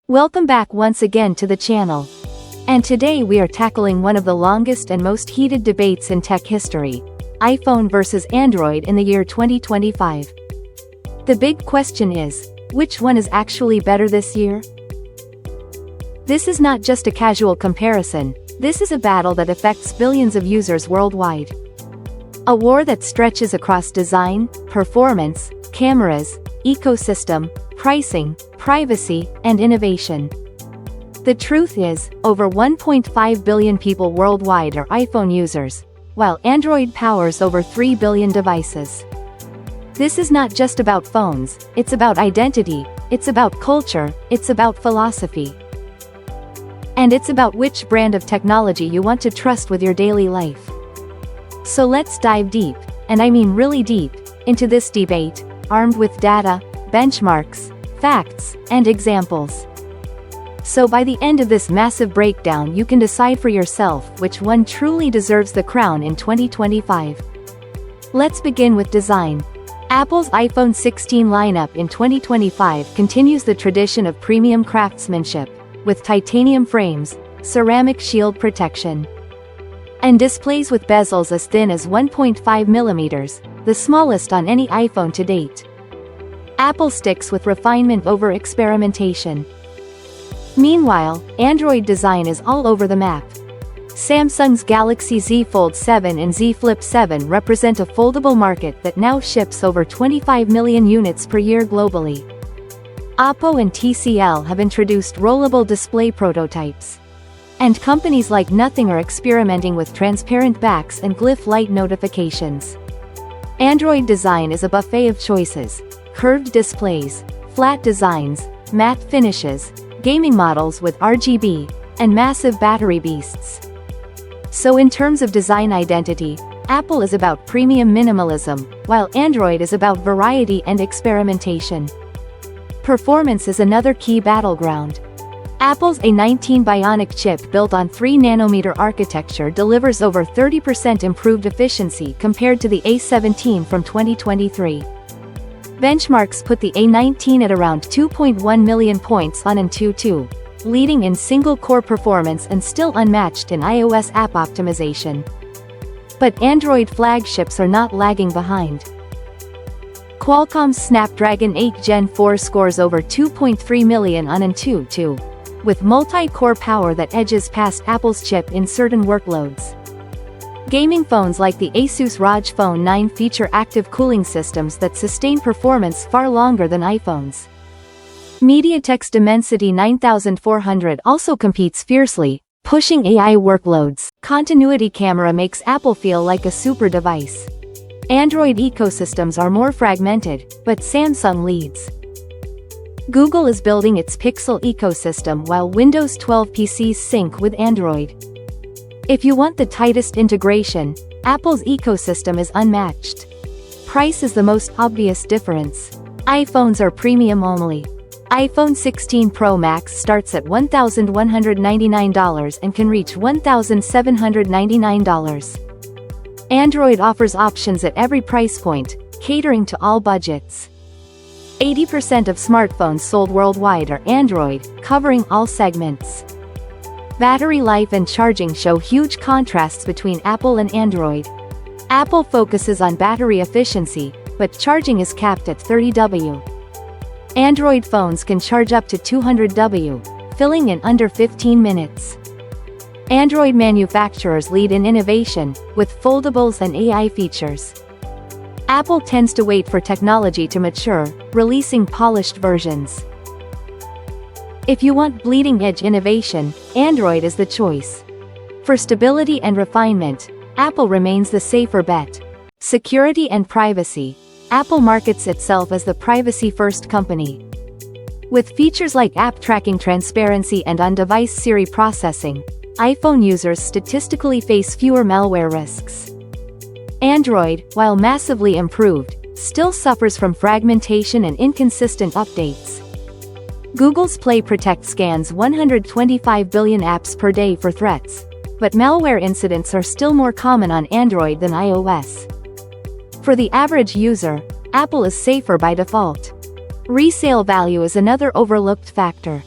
Welcome back once again to the channel. And today we are tackling one of the longest and most heated debates in tech history: iPhone versus Android in the year 2025. The big question is, which one is actually better this year? This is not just a casual comparison, this is a battle that affects billions of users worldwide. A war that stretches across design, performance, cameras, ecosystem, pricing, privacy, and innovation. The truth is, over 1.5 billion people worldwide are iPhone users, while Android powers over 3 billion devices. This is not just about phones, it's about identity, it's about culture, it's about philosophy. And it's about which brand of technology you want to trust with your daily life. So let's dive deep, and I mean really deep, into this debate, armed with data, benchmarks, facts, and examples. So by the end of this massive breakdown you can decide for yourself which one truly deserves the crown in 2025. Let's begin with design. Apple's iPhone 16 lineup in 2025 continues the tradition of premium craftsmanship, with titanium frames, ceramic shield protection, and displays with bezels as thin as 1.5 millimeters, the smallest on any iPhone to date. Apple sticks with refinement over experimentation. Meanwhile, Android design is all over the map. Samsung's Galaxy Z Fold 7 and Z Flip 7 represent a foldable market that now ships over 25 million units per year globally. Oppo and TCL have introduced rollable display prototypes. And companies like Nothing are experimenting with transparent backs and glyph light notifications. Android design is a buffet of choices: curved displays, flat designs, matte finishes, gaming models with RGB, and massive battery beasts. So in terms of design identity, Apple is about premium minimalism, while Android is about variety and experimentation. Performance is another key battleground. Apple's A19 Bionic chip built on 3nm architecture delivers over 30% improved efficiency compared to the A17 from 2023. Benchmarks put the A19 at around 2.1 million points on Antutu, leading in single-core performance and still unmatched in iOS app optimization. But Android flagships are not lagging behind. Qualcomm's Snapdragon 8 Gen 4 scores over 2.3 million on Antutu, with multi-core power that edges past Apple's chip in certain workloads. Gaming phones like the Asus ROG Phone 9 feature active cooling systems that sustain performance far longer than iPhones. MediaTek's Dimensity 9400 also competes fiercely, pushing AI workloads. Continuity camera makes Apple feel like a super device. Android ecosystems are more fragmented, but Samsung leads. Google is building its Pixel ecosystem while Windows 12 PCs sync with Android. If you want the tightest integration, Apple's ecosystem is unmatched. Price is the most obvious difference. iPhones are premium only. iPhone 16 Pro Max starts at $1,199 and can reach $1,799. Android offers options at every price point, catering to all budgets. 80% of smartphones sold worldwide are Android, covering all segments. Battery life and charging show huge contrasts between Apple and Android. Apple focuses on battery efficiency, but charging is capped at 30W. Android phones can charge up to 200W, filling in under 15 minutes. Android manufacturers lead in innovation, with foldables and AI features. Apple tends to wait for technology to mature, releasing polished versions. If you want bleeding-edge innovation, Android is the choice. For stability and refinement, Apple remains the safer bet. Security and privacy, Apple markets itself as the privacy-first company. With features like app tracking transparency and on-device Siri processing, iPhone users statistically face fewer malware risks. Android, while massively improved, still suffers from fragmentation and inconsistent updates. Google's Play Protect scans 125 billion apps per day for threats, but malware incidents are still more common on Android than iOS. For the average user, Apple is safer by default. Resale value is another overlooked factor.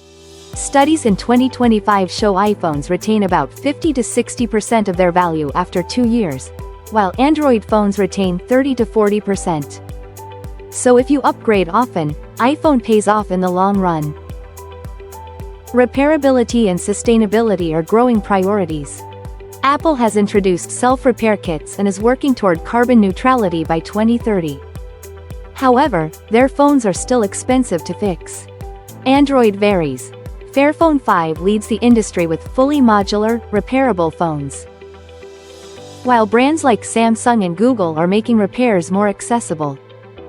Studies in 2025 show iPhones retain about 50 to 60% of their value after 2 years, while Android phones retain 30 to 40%. So if you upgrade often, iPhone pays off in the long run. Repairability and sustainability are growing priorities. Apple has introduced self-repair kits and is working toward carbon neutrality by 2030. However, their phones are still expensive to fix. Android varies. Fairphone 5 leads the industry with fully modular, repairable phones, while brands like Samsung and Google are making repairs more accessible.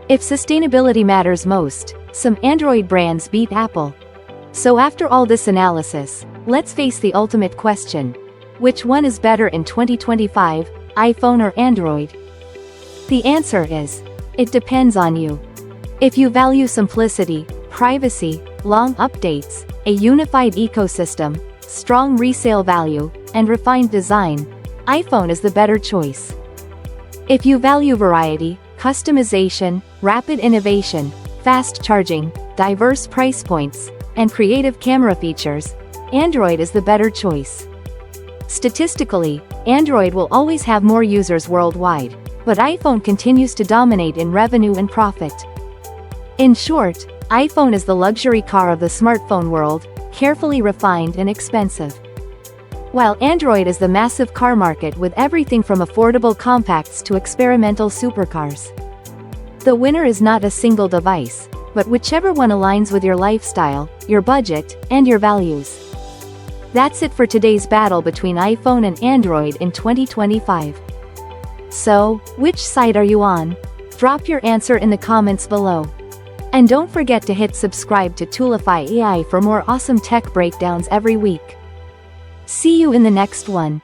If sustainability matters most, some Android brands beat Apple. So after all this analysis, let's face the ultimate question. Which one is better in 2025, iPhone or Android? The answer is, it depends on you. If you value simplicity, privacy, long updates, a unified ecosystem, strong resale value, and refined design, iPhone is the better choice. If you value variety, customization, rapid innovation, fast charging, diverse price points, and creative camera features, Android is the better choice. Statistically, Android will always have more users worldwide, but iPhone continues to dominate in revenue and profit. In short, iPhone is the luxury car of the smartphone world, carefully refined and expensive, while Android is the massive car market with everything from affordable compacts to experimental supercars. The winner is not a single device, but whichever one aligns with your lifestyle, your budget, and your values. That's it for today's battle between iPhone and Android in 2025. So, which side are you on? Drop your answer in the comments below. And don't forget to hit subscribe to Toolify AI for more awesome tech breakdowns every week. See you in the next one.